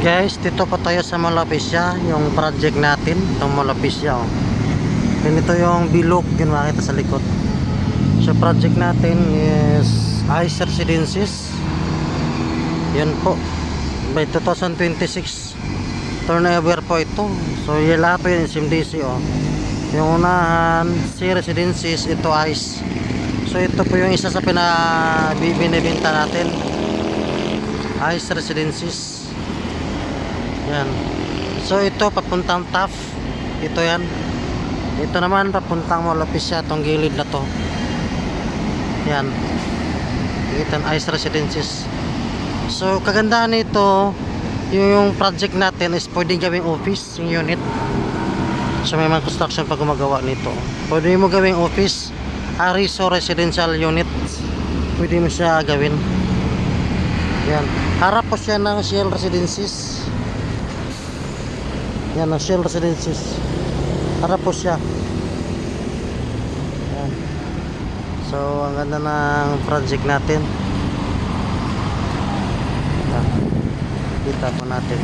Guys, dito pa tayo sa Malapisya, yung project natin, itong Malapisya, oh. Ganito yung bilog, yun makita sa likod. So project natin is Ice Residences. Yun po, by 2026 turnover po ito. So yun lahat po yun, SMDC, oh. Yung unahan, si Residences, ito Ice. So ito po yung isa sa binibenta natin, Ice Residences. Yan. So ito papuntang Taft. Ito yan. Ito naman papuntang Malapisya, itong gilid na to. Yan. Itan Ice Residences. So kagandahan nito, yung project natin is pwedeng gawing office, yung unit. So may mga construction pa gumagawa nito. Pwede mo gawing office, Ariso residential unit. Pwede mo siya gawin. Yan. Harap po siya ng Shell Residences. Yan ang Shell Residences. Harap po siya. Yan. So ang ganda ng project natin. Yan. Kita po natin.